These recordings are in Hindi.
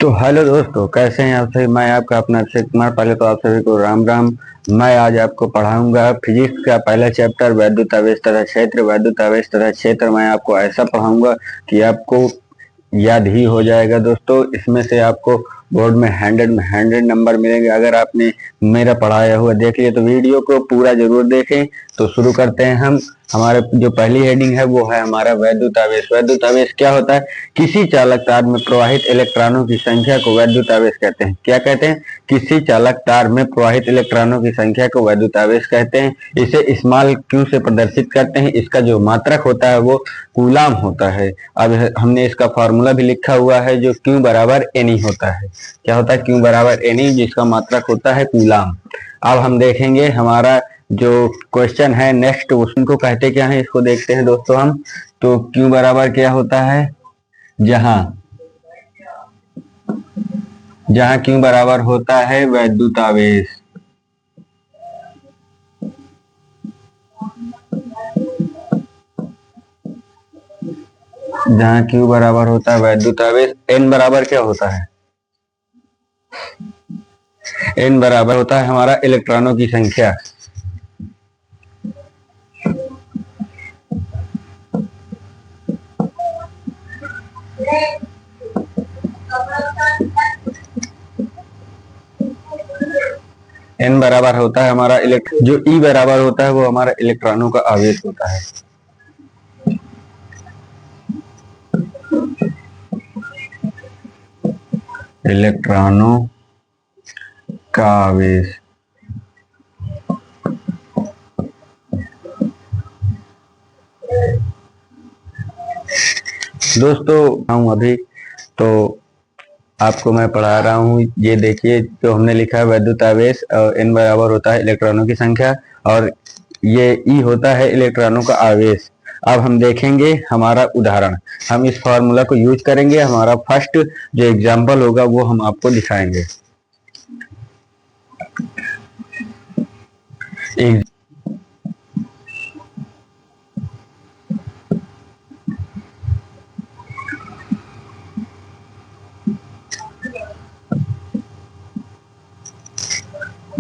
तो हेलो दोस्तों, कैसे हैं आप सभी। मैं आपका अपना अक्षय कुमार। पहले तो आप सभी को राम राम। मैं आज आपको पढ़ाऊंगा फिजिक्स का पहला चैप्टर वैद्युत आवेश तथा क्षेत्र। वैद्युत आवेश तथा क्षेत्र मैं आपको ऐसा पढ़ाऊंगा कि आपको याद ही हो जाएगा। दोस्तों, इसमें से आपको बोर्ड में 100 नंबर मिलेंगे अगर आपने मेरा पढ़ाया हुआ देख लिया। तो वीडियो को पूरा जरूर देखें। तो शुरू करते हैं हम। हमारे जो पहली हेडिंग है वो है हमारा वैद्युत आवेश। वैद्युत आवेश क्या होता है? किसी चालक तार में प्रवाहित इलेक्ट्रॉनों की संख्या को वैद्युत आवेश कहते हैं। क्या कहते हैं? किसी चालक तार में प्रवाहित इलेक्ट्रॉनों की संख्या को वैद्युत आवेश कहते हैं। इसे स्मॉल क्यू से प्रदर्शित करते हैं। इसका जो मात्रक होता है वो कूलाम होता है। अब हमने इसका फॉर्मूला भी लिखा हुआ है जो Q बराबर NE होता है। क्या होता है? Q बराबर NE, जिसका मात्रक होता है कूलाम। अब हम देखेंगे हमारा जो क्वेश्चन है नेक्स्ट, उसको कहते क्या है, इसको देखते हैं दोस्तों हम। तो Q बराबर क्या होता है? जहां जहां Q बराबर होता है वैद्युत आवेश, जहां Q बराबर होता है वैद्युत आवेश। N बराबर क्या होता है? N बराबर होता है हमारा इलेक्ट्रॉनों की संख्या। N बराबर होता है हमारा जो E बराबर होता है वो हमारा इलेक्ट्रॉनों का आवेश होता है। इलेक्ट्रॉनों का आवेश। दोस्तों हम अभी तो आपको मैं पढ़ा रहा हूँ। ये देखिए जो हमने लिखा है वैद्युत आवेश, N बराबर होता है इलेक्ट्रॉनों की संख्या और ये E होता है इलेक्ट्रॉनों का आवेश। अब हम देखेंगे हमारा उदाहरण। हम इस फॉर्मूला को यूज करेंगे। हमारा फर्स्ट जो एग्जाम्पल होगा वो हम आपको दिखाएंगे।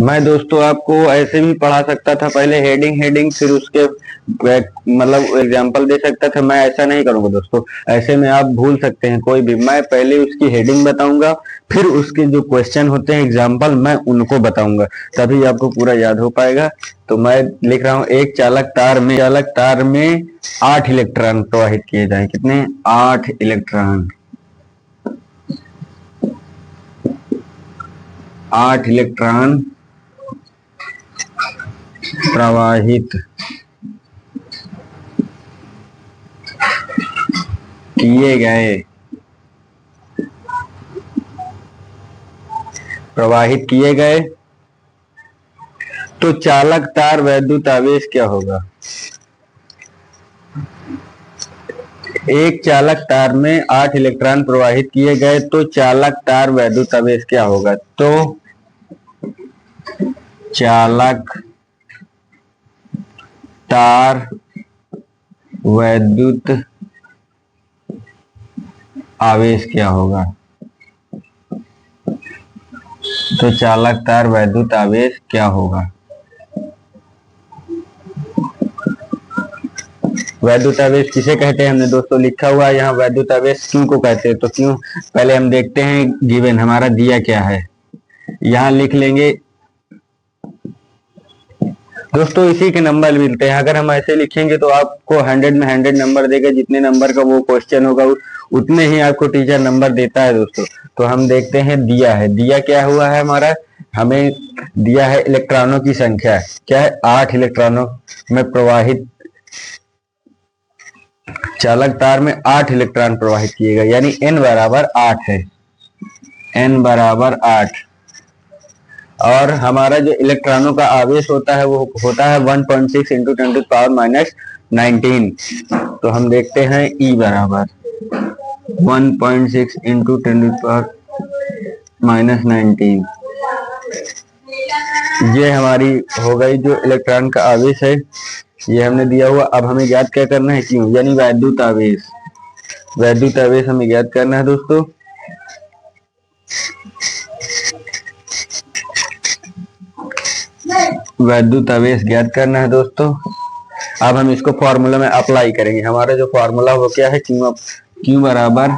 मैं दोस्तों आपको ऐसे भी पढ़ा सकता था, पहले हेडिंग हेडिंग फिर उसके मतलब एग्जांपल दे सकता था। मैं ऐसा नहीं करूंगा दोस्तों। ऐसे में आप भूल सकते हैं कोई भी। मैं पहले उसकी हेडिंग बताऊंगा, फिर उसके जो क्वेश्चन होते हैं एग्जाम्पल मैं उनको बताऊंगा, तभी आपको पूरा याद हो पाएगा। तो मैं लिख रहा हूँ एक चालक तार में 8 इलेक्ट्रॉन प्रवाहित किए जाए। कितने? 8 इलेक्ट्रॉन। 8 इलेक्ट्रॉन प्रवाहित किए गए तो चालक तार वैद्युत आवेश क्या होगा? एक चालक तार में 8 इलेक्ट्रॉन प्रवाहित किए गए तो चालक तार वैद्युत आवेश क्या होगा? तो चालक तार वैद्युत आवेश क्या होगा? तो चालक तार वैद्युत आवेश क्या होगा? वैद्युत आवेश किसे कहते हैं? हमने दोस्तों लिखा हुआ है यहाँ वैद्युत आवेश क्यों को कहते हैं। तो क्यों पहले हम देखते हैं गिवन हमारा दिया क्या है, यहाँ लिख लेंगे दोस्तों। इसी के नंबर मिलते हैं। अगर हम ऐसे लिखेंगे तो आपको 100 में 100 नंबर देगा। जितने नंबर का वो क्वेश्चन होगा उतने ही आपको टीचर नंबर देता है दोस्तों। तो हम देखते हैं दिया है। दिया क्या हुआ है हमारा? हमें दिया है इलेक्ट्रॉनों की संख्या। क्या है? 8 इलेक्ट्रॉनों में प्रवाहित, चालक तार में 8 इलेक्ट्रॉन प्रवाहित किए गए, यानी N बराबर 8 है। N बराबर 8 और हमारा जो इलेक्ट्रॉनों का आवेश होता है वो होता है 1.6 इंटू 10⁻19। तो हम देखते हैं E बराबर 1.6 इंटू 10⁻19। ये हमारी हो गई जो इलेक्ट्रॉन का आवेश है, ये हमने दिया हुआ। अब हमें ज्ञात क्या करना है? क्यों, यानी वैद्युत आवेश। वैद्युत आवेश हमें ज्ञात करना है दोस्तों। वैद्युत आवेश ज्ञात करना है दोस्तों। अब हम इसको फॉर्मूला में अप्लाई करेंगे। हमारा जो फॉर्मूला वो क्या है, क्यू बराबर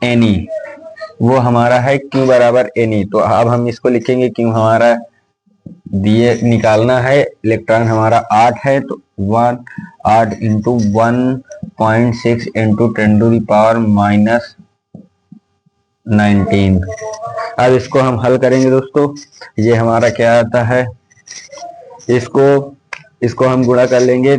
एनी, वो हमारा है क्यू बराबर एनी। तो अब हम इसको लिखेंगे, क्यू हमारा दिए निकालना है, इलेक्ट्रॉन हमारा 8 है, तो 8 इंटू 1.6 इंटू 10⁻⁻19। अब इसको हम हल करेंगे दोस्तों। ये हमारा क्या आता है, इसको हम गुणा कर लेंगे।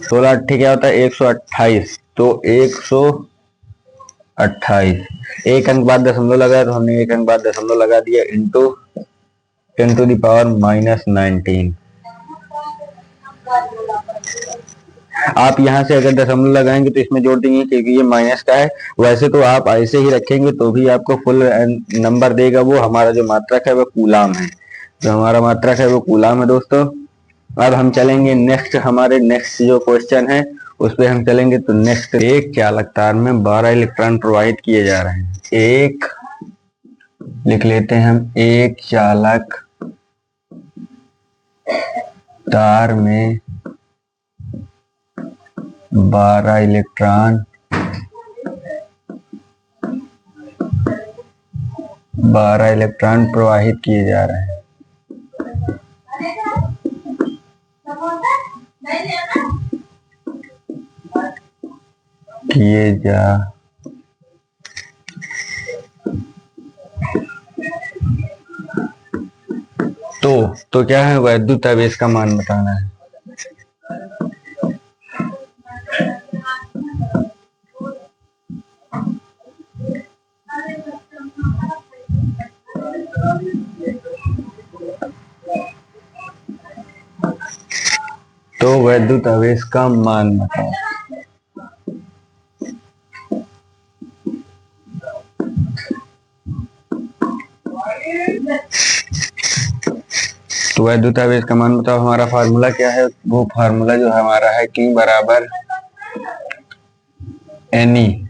16 8 क्या होता है, 128। तो 128, एक अंक बाद दशमलव लगाया तो हमने एक अंक बाद दशमलव लगा दिया, इंटू 10⁻⁻19। आप यहां से अगर दशमलव लगाएंगे तो इसमें जोड़ देंगे, क्योंकि ये माइनस का है। वैसे तो आप ऐसे ही रखेंगे तो भी आपको फुल नंबर देगा। वो हमारा जो मात्रक है वो कूलाम है, जो हमारा मात्रक है वो कूलाम है दोस्तों। अब हम चलेंगे नेक्स्ट, हमारे नेक्स्ट जो क्वेश्चन है उस पर हम चलेंगे। तो नेक्स्ट, एक चालक तार में 12 इलेक्ट्रॉन प्रवाहित किए जा रहे हैं। एक लिख लेते हैं हम, एक चालक तार में 12 इलेक्ट्रॉन प्रवाहित किए जा रहे हैं। तो क्या है, वैद्युत आवेश का मान बताना है। तो वैद्युत आवेश का मान बताओ। तो वैद्युत आवेश का मान बताओ। हमारा फार्मूला क्या है, वो फार्मूला जो हमारा है क्यू बराबर एनई।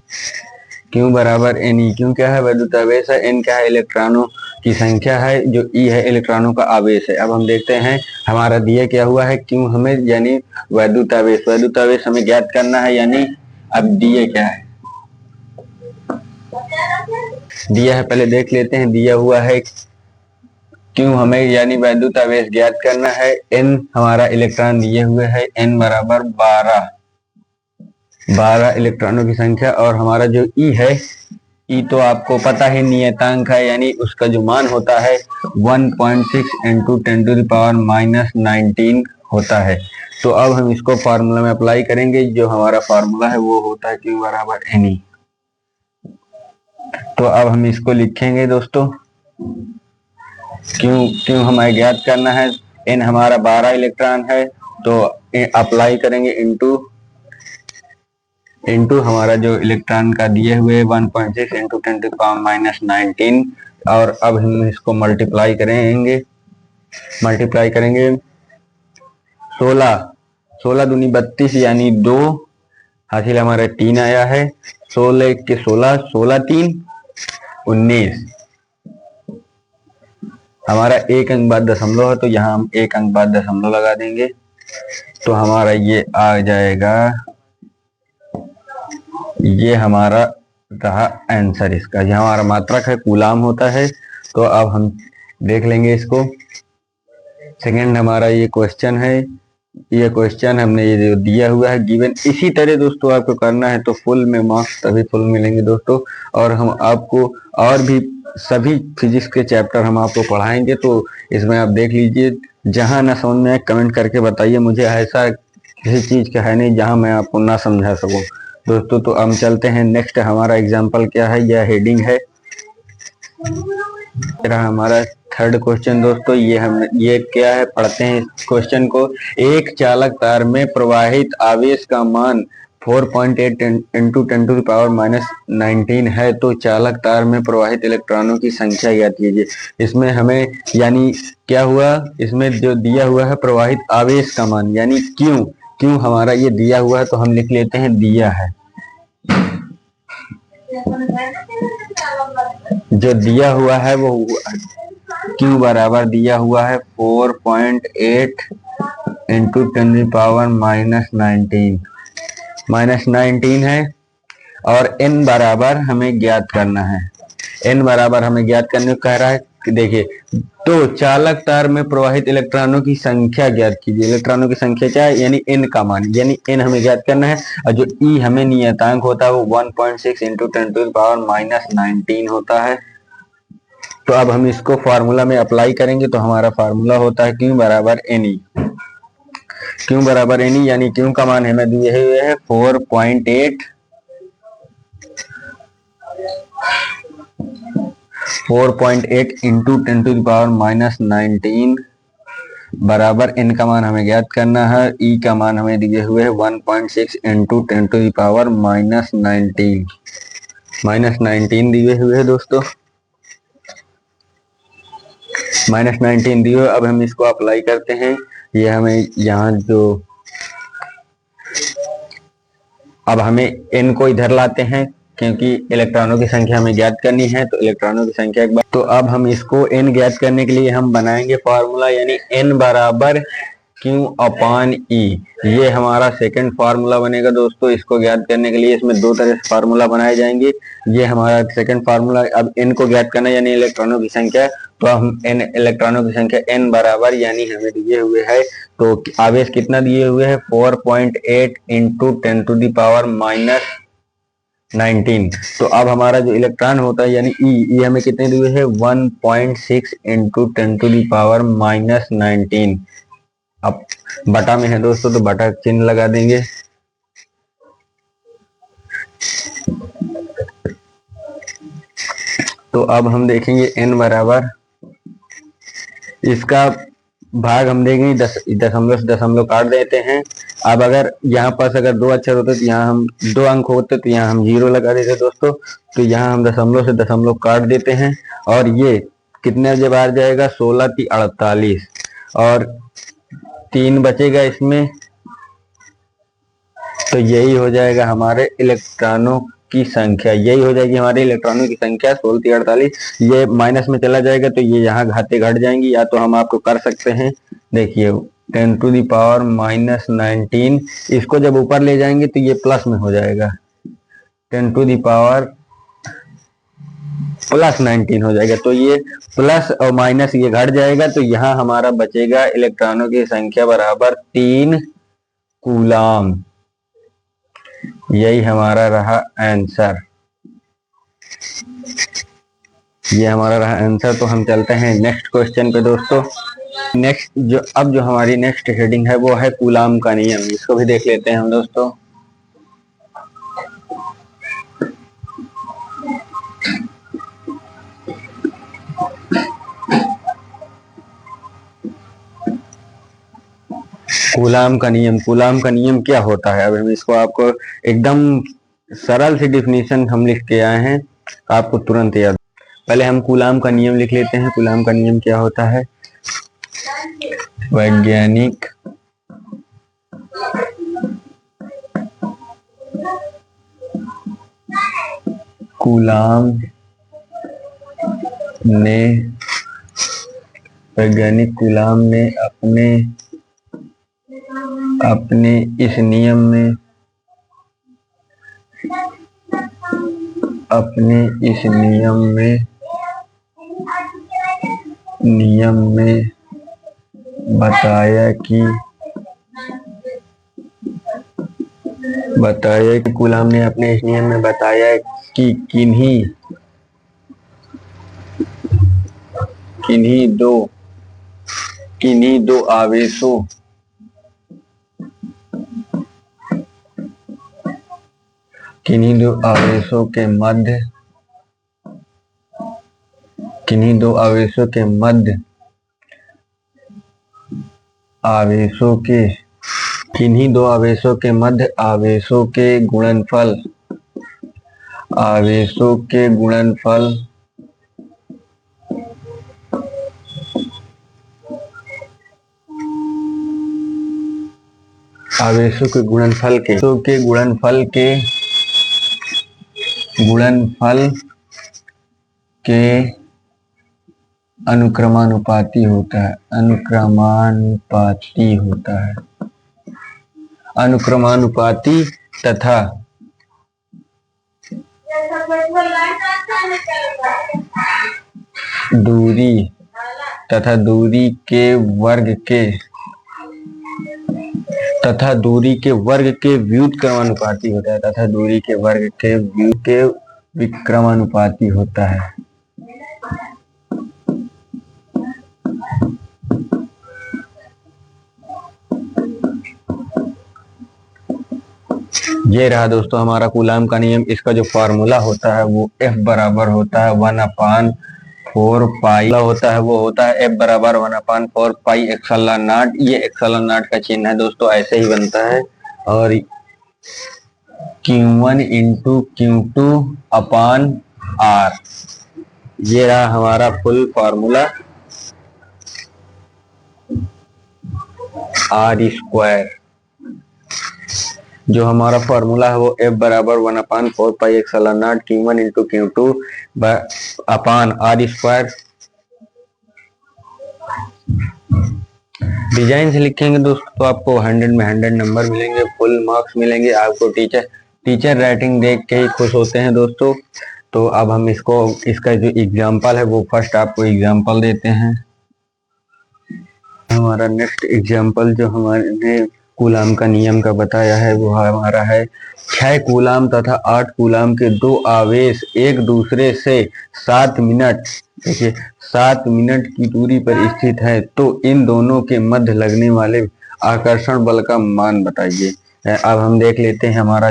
क्यू बराबर एनई, क्यू क्या है, वैद्युत आवेश है, एन क्या है, इलेक्ट्रॉनों की संख्या है, जो ई है इलेक्ट्रॉनों का आवेश है। अब हम देखते हैं हमारा दिया क्या हुआ है, क्यू हमें यानी वैद्युत आवेश हमें ज्ञात करना है। यानी अब दिया क्या है, दिया है पहले देख लेते हैं। दिया हुआ है क्यू हमें यानी वैद्युत आवेश ज्ञात करना है। एन हमारा इलेक्ट्रॉन दिए हुए है, एन बराबर 12 इलेक्ट्रॉनों की संख्या। और हमारा जो ई है, ई तो आपको पता है नियतांक है, यानी उसका जो मान होता है 1.6 इंटू 10⁻⁻19 होता है। तो अब हम इसको फार्मूला में अप्लाई करेंगे। जो हमारा फार्मूला है वो होता है क्यू बराबर एन ई। तो अब हम इसको लिखेंगे दोस्तों, क्यों हमें ज्ञात करना है। एन हमारा 12 इलेक्ट्रॉन है, तो अप्लाई करेंगे इंटू हमारा जो इलेक्ट्रॉन का दिए हुए 1.6 इंटू 10⁻⁻19। और अब हम इसको मल्टीप्लाई करेंगे 16 दूनी 32 यानी 2 हासिल हमारा 3 आया है। 16 के 16, 16 3 19। हमारा एक अंक बाद दशमलव है, तो यहाँ हम एक अंक बाद दशमलव लगा देंगे। तो हमारा ये आ जाएगा, ये हमारा रहा आंसर इसका। ये हमारा मात्रक है, कूलाम होता है। तो अब हम देख लेंगे इसको। सेकंड हमारा ये क्वेश्चन है, ये क्वेश्चन हमने ये जो दिया हुआ है गिवन, इसी तरह दोस्तों आपको करना है तो फुल में मार्क्स तभी फुल मिलेंगे दोस्तों। और हम आपको और भी सभी फिजिक्स के चैप्टर हम आपको पढ़ाएंगे, तो इसमें आप देख लीजिए। जहां ना समझ में कमेंट करके बताइए, मुझे ऐसा किसी चीज का है नहीं जहां मैं आपको ना समझा सकूं दोस्तों। तो हम चलते हैं नेक्स्ट। हमारा एग्जाम्पल क्या है, यह हेडिंग है हमारा थर्ड क्वेश्चन दोस्तों। ये क्या है, पढ़ते हैं इस क्वेश्चन को। एक चालक तार में प्रवाहित आवेश का मान 4.8 इंटू 10⁻⁻19 है। तो चालक तार में प्रवाहित इलेक्ट्रॉनों की संख्या ज्ञात कीजिए। इसमें हमें यानी क्या हुआ, इसमें जो दिया हुआ है प्रवाहित आवेश का मान यानी क्यों हमारा ये दिया हुआ है, तो हम लिख लेते हैं दिया है। जो दिया हुआ है वो Q बराबर दिया हुआ है 4.8 इंटू 10⁻⁻⁹ -19 है। और n बराबर हमें ज्ञात करना है। n बराबर हमें ज्ञात करने को कह रहा है कि देखिए, तो चालक तार में प्रवाहित इलेक्ट्रॉनों की संख्या ज्ञात कीजिए। इलेक्ट्रॉनों की संख्या क्या है, यानी n का मान, यानी n हमें ज्ञात करना है। और जो E हमें नियतांक होता है वो 1.6 इंटू 10⁻⁻19 होता है। तो अब हम इसको फार्मूला में अप्लाई करेंगे तो हमारा फार्मूला होता है Q बराबर NE। Q बराबर NE यानी Q का मान हमें दिए हुए है 4.8 इंटू 10⁻⁻19 बराबर n का मान हमें ज्ञात करना है। E का मान हमें दिए हुए है 1.6 इंटू 10⁻⁻19 दिए हुए है दोस्तों, -19 दिए हुए। अब हम इसको अप्लाई करते हैं। ये हमें यहाँ जो, अब हमें n को इधर लाते हैं क्योंकि इलेक्ट्रॉनों की संख्या हमें ज्ञात करनी है। तो इलेक्ट्रॉनों की संख्या एक बार, तो अब हम इसको n ज्ञात करने के लिए हम बनाएंगे फार्मूला, यानी n बराबर Q अपॉन E। ये हमारा सेकंड फार्मूला बनेगा दोस्तों। इसको ज्ञात करने के लिए इसमें दो तरह से फार्मूला बनाए जाएंगे। ये हमारा सेकंड फार्मूला। अब n को ज्ञात करना यानी इलेक्ट्रॉनों की संख्या, तो हम n इलेक्ट्रॉनों की संख्या n बराबर, यानी हमें दिए हुए है, तो आवेश कितना दिए हुए है 4.8 इंटू 10⁻⁻19। तो अब हमारा जो इलेक्ट्रॉन होता है यानी E हमें कितने दिए है 1.6 इंटू 10⁻⁻19। अब बटा में है दोस्तों तो बटा चिन्ह लगा देंगे। तो अब हम देखेंगे n बराबर, इसका भाग हम देंगे दशमलव से दशमलव काट देते हैं। अब अगर यहाँ पास अगर दो अक्षर होते तो यहाँ हम 2 अंक होते तो यहाँ हम 0 लगा देते दोस्तों। तो यहाँ हम दशमलव से दशमलव काट देते हैं और ये कितने जब आ जाएगा 16 की 48 और 3 बचेगा इसमें। तो यही हो जाएगा हमारे इलेक्ट्रॉनों की संख्या, यही हो जाएगी हमारे इलेक्ट्रॉनों की संख्या 16 की 48। ये माइनस में चला जाएगा तो ये यहाँ घाते घट जाएंगी। या तो हम आपको कर सकते हैं, देखिए 10⁻⁻19, इसको जब ऊपर ले जाएंगे तो ये प्लस में हो जाएगा, 10⁻+19 हो जाएगा। तो ये प्लस और माइनस ये घट जाएगा। तो यहाँ हमारा बचेगा इलेक्ट्रॉनों की संख्या बराबर 3 कूलाम। यही हमारा रहा आंसर, ये हमारा रहा आंसर। तो हम चलते हैं नेक्स्ट क्वेश्चन पे दोस्तों। नेक्स्ट जो हमारी नेक्स्ट हेडिंग है वो है कूलाम का नियम। इसको भी देख लेते हैं हम दोस्तों। कूलाम का नियम, कूलाम का नियम क्या होता है, अब हम इसको आपको एकदम सरल सी डिफिनीशन हम लिख के आए हैं, आपको तुरंत याद। पहले हम कूलाम का नियम लिख लेते हैं। कूलाम का नियम क्या होता है, वैज्ञानिक कूलाम ने अपने इस नियम में बताया कि कूलाम ने अपने इस नियम में बताया कि किन्हीं दो आवेशों के मध्य आवेशों के गुणनफल गुणनफल के अनुक्रमानुपाती होता है, अनुक्रमानुपाती होता है। अनुक्रमानुपाती तथा दूरी के वर्ग के व्युत्क्रमानुपाती होता है, तथा दूरी के वर्ग के विक्रमानुपाती होता है। ये रहा दोस्तों हमारा कूलाम का नियम। इसका जो फार्मूला होता है वो F बराबर होता है 1/4 पाई होता है, वो होता है F बराबर 1/4 पाई एक्सेलन नॉट। ये एक्सेलन नॉट का चिन्ह है दोस्तों, ऐसे ही बनता है। और Q1 इंटू Q2 अपान R, ये रहा हमारा फुल फार्मूला R²। जो हमारा फार्मूला है वो F बराबर 1/4 pi epsilon naught Q1 into Q2 upon R²। Design से लिखेंगे दोस्तों तो आपको 100 में 100 नंबर मिलेंगे, फुल मार्क्स मिलेंगे आपको। टीचर राइटिंग देख के ही खुश होते हैं दोस्तों। तो अब हम इसका जो एग्जाम्पल है वो फर्स्ट आपको एग्जाम्पल देते हैं। हमारा नेक्स्ट एग्जाम्पल जो हमारे कूलाम का नियम का बताया है वो हमारा है 6 कूलाम तथा 8 कूलाम के दो आवेश एक दूसरे से 7 मिनट, देखिए 7 मिनट की दूरी पर स्थित है, तो इन दोनों के मध्य लगने वाले आकर्षण बल का मान बताइए। अब हम देख लेते हैं हमारा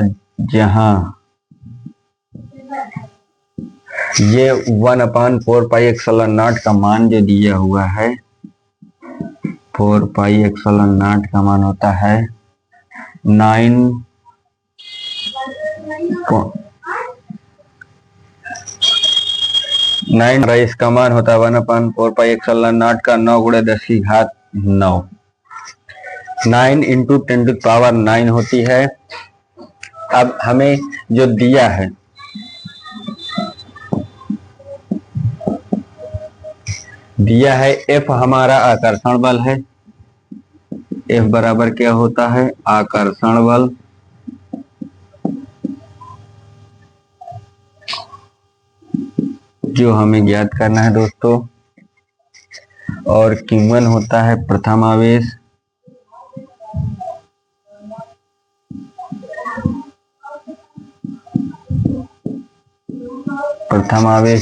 जहां ये 1/4 पाई एक्सेलन नॉट का मान जो दिया हुआ है, 4 पाई एक्सेलन नॉट का मान होता है 9 इसका मान होता है 1/4 पाई एक्सेलन नॉट का 9 × 10⁹ 9 इंटू 10⁹ होती है। अब हमें जो दिया है F हमारा आकर्षण बल है। F बराबर क्या होता है, आकर्षण बल जो हमें ज्ञात करना है दोस्तों। और Q1 होता है प्रथम आवेश,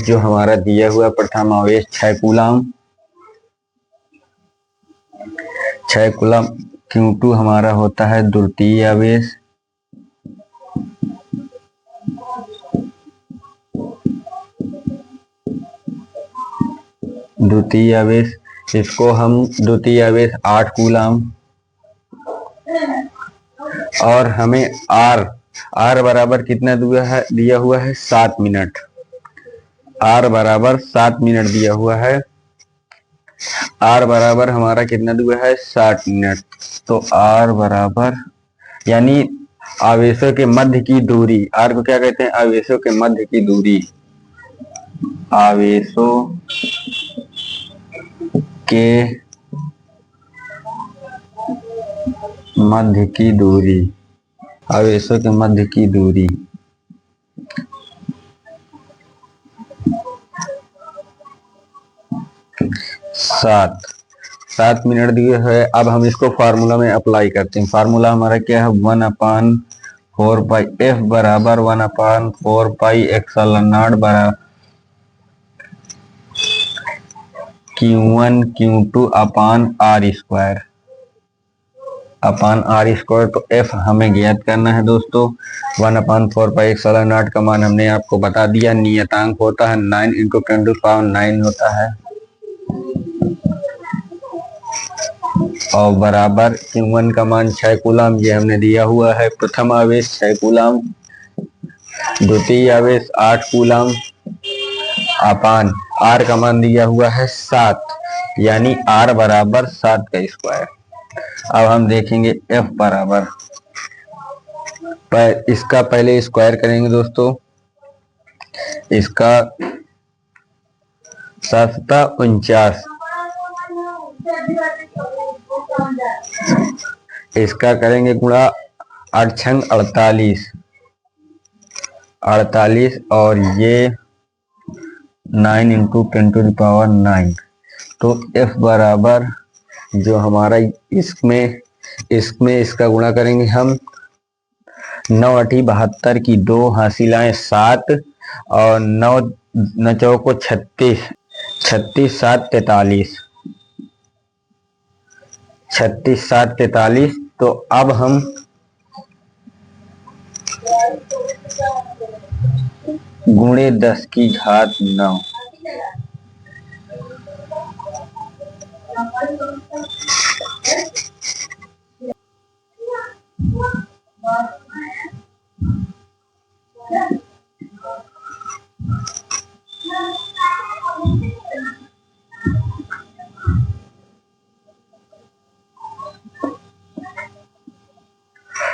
जो हमारा दिया हुआ प्रथम आवेश 6 कूलाम। Q2 हमारा होता है द्वितीय आवेश, इसको हम द्वितीय आवेश 8 कूलाम। और हमें R बराबर कितना दिया हुआ है 7 मिनट। R बराबर 7 मिनट दिया हुआ है। R बराबर हमारा कितना दिया है 60 मिनट। तो R बराबर यानी आवेशों के मध्य की दूरी, R को क्या कहते हैं, आवेशों के मध्य की दूरी, आवेशों के मध्य की दूरी, आवेशों के मध्य की दूरी 7 मिनट दिए है। अब हम इसको फार्मूला में अप्लाई करते हैं। फार्मूला हमारा क्या है 1/4 पाई, F बराबर 1/4 पाई एक्सेलन नॉट बराबर Q1 Q2 अपान R²। तो F हमें ज्ञात करना है दोस्तों। 1/4 पाई एक्सेलन नॉट का मान हमने आपको बता दिया। नियतांक होता है 9 × 10⁹ होता है। और बराबर Q1 का मान 6 कूलाम, ये हमने दिया हुआ है। प्रथम आवेश 6 कूलाम, द्वितीय आवेश 8 कूलाम, अपान R का मान दिया हुआ है 7, यानी R बराबर 7 का स्क्वायर। अब हम देखेंगे F बराबर, इसका पहले स्क्वायर करेंगे दोस्तों। इसका 749, इसका करेंगे गुणा 8 छंग 48, 48 और ये 9 इंटू 10⁻9। तो F बराबर जो हमारा इसमें इसका गुणा करेंगे हम 9 8 72 की 2 हासिलाएं 7 और 9 9 चौको 36, 36 7 43, 36 7 43। तो अब हम गुणे 10 की घात 9,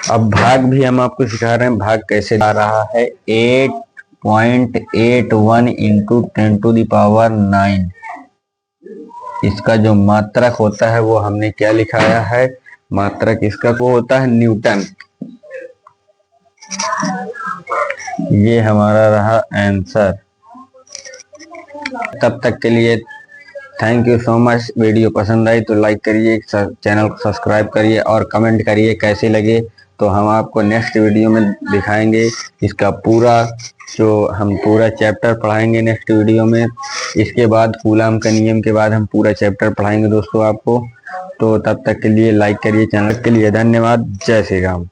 अब भाग भी हम आपको सिखा रहे हैं, भाग कैसे आ रहा है। 8.81 इंटू 10⁻9। इसका जो मात्रक होता है वो हमने क्या लिखाया है, मात्रक इसका वो होता है न्यूटन। ये हमारा रहा आंसर। तब तक के लिए thank you so much. Video पसंद आई तो लाइक करिए, चैनल को सब्सक्राइब करिए और कमेंट करिए कैसे लगे। तो हम आपको नेक्स्ट वीडियो में दिखाएंगे इसका पूरा, जो हम पूरा चैप्टर पढ़ाएंगे नेक्स्ट वीडियो में। इसके बाद कूलाम का नियम के बाद हम पूरा चैप्टर पढ़ाएंगे दोस्तों आपको। तो तब तक के लिए लाइक करिए, चैनल के लिए धन्यवाद। जय श्री राम।